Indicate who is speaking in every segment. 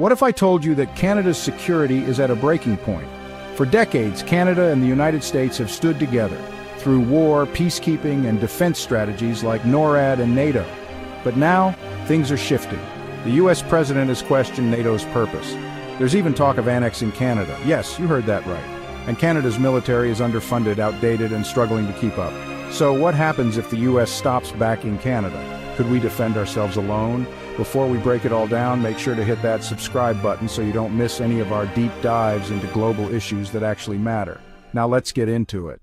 Speaker 1: What if I told you that Canada's security is at a breaking point? For decades, Canada and the United States have stood together through war, peacekeeping, and defense strategies like NORAD and NATO. But now, things are shifting. The U.S. president has questioned NATO's purpose. There's even talk of annexing Canada. Yes, you heard that right. And Canada's military is underfunded, outdated, and struggling to keep up. So what happens if the U.S. stops backing Canada? Could we defend ourselves alone? Before we break it all down, make sure to hit that subscribe button so you don't miss any of our deep dives into global issues that actually matter. Now let's get into it.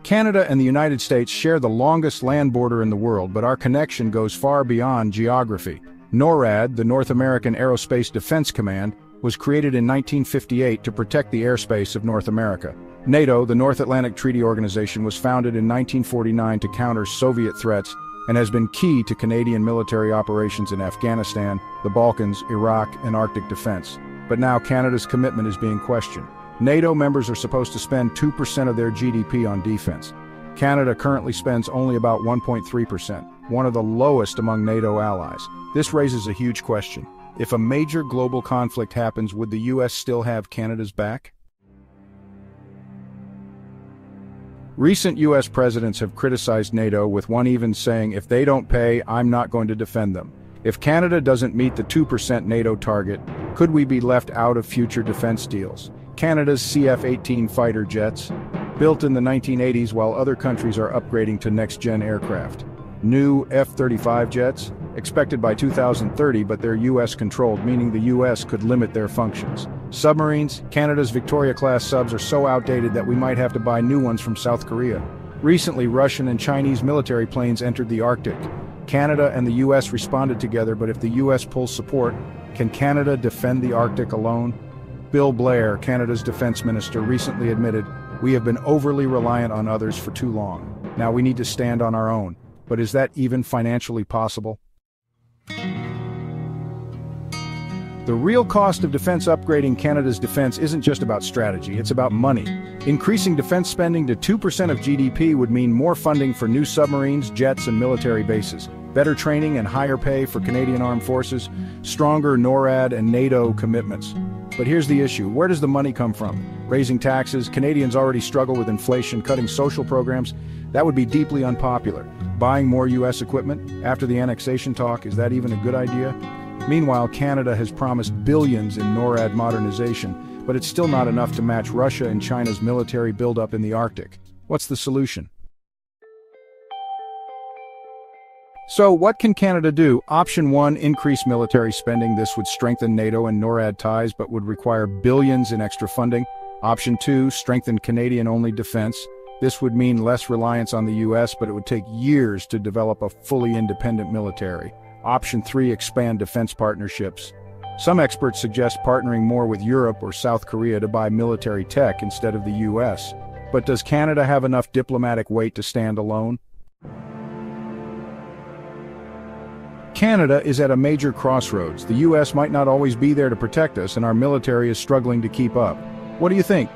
Speaker 1: Canada and the United States share the longest land border in the world, but our connection goes far beyond geography. NORAD, the North American Aerospace Defense Command, was created in 1958 to protect the airspace of North America. NATO, the North Atlantic Treaty Organization, was founded in 1949 to counter Soviet threats and has been key to Canadian military operations in Afghanistan, the Balkans, Iraq, and Arctic defense. But now Canada's commitment is being questioned. NATO members are supposed to spend 2% of their GDP on defense. Canada currently spends only about 1.3%, one of the lowest among NATO allies. This raises a huge question. If a major global conflict happens, would the U.S. still have Canada's back? Recent U.S. presidents have criticized NATO, with one even saying, if they don't pay, I'm not going to defend them. If Canada doesn't meet the 2% NATO target, could we be left out of future defense deals? Canada's CF-18 fighter jets, built in the 1980s while other countries are upgrading to next-gen aircraft. New F-35 jets, expected by 2030, but they're U.S.-controlled, meaning the U.S. could limit their functions. Submarines, Canada's Victoria-class subs are so outdated that we might have to buy new ones from South Korea. Recently, Russian and Chinese military planes entered the Arctic. Canada and the U.S. responded together, but if the U.S. pulls support, can Canada defend the Arctic alone? Bill Blair, Canada's defense minister, recently admitted, "We have been overly reliant on others for too long. Now we need to stand on our own." But is that even financially possible? The real cost of defense upgrading Canada's defense isn't just about strategy, it's about money. Increasing defense spending to 2% of GDP would mean more funding for new submarines, jets, and military bases, better training and higher pay for Canadian Armed Forces, stronger NORAD and NATO commitments. But here's the issue. Where does the money come from? Raising taxes? Canadians already struggle with inflation. Cutting social programs? That would be deeply unpopular. Buying more U.S. equipment? After the annexation talk, is that even a good idea? Meanwhile, Canada has promised billions in NORAD modernization, but it's still not enough to match Russia and China's military buildup in the Arctic. What's the solution? So, what can Canada do? Option 1, increase military spending. This would strengthen NATO and NORAD ties, but would require billions in extra funding. Option 2, strengthen Canadian-only defense. This would mean less reliance on the U.S., but it would take years to develop a fully independent military. Option 3, expand defense partnerships. Some experts suggest partnering more with Europe or South Korea to buy military tech instead of the U.S. But does Canada have enough diplomatic weight to stand alone? Canada is at a major crossroads. The U.S. might not always be there to protect us, and our military is struggling to keep up. What do you think?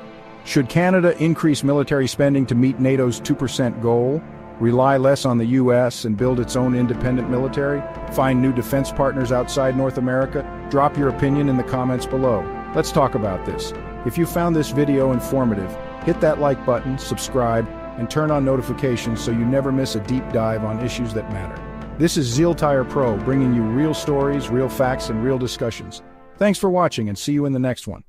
Speaker 1: Should Canada increase military spending to meet NATO's 2% goal? Rely less on the U.S. and build its own independent military? Find new defense partners outside North America? Drop your opinion in the comments below. Let's talk about this. If you found this video informative, hit that like button, subscribe, and turn on notifications so you never miss a deep dive on issues that matter. This is Xiltire Pro, bringing you real stories, real facts, and real discussions. Thanks for watching, and see you in the next one.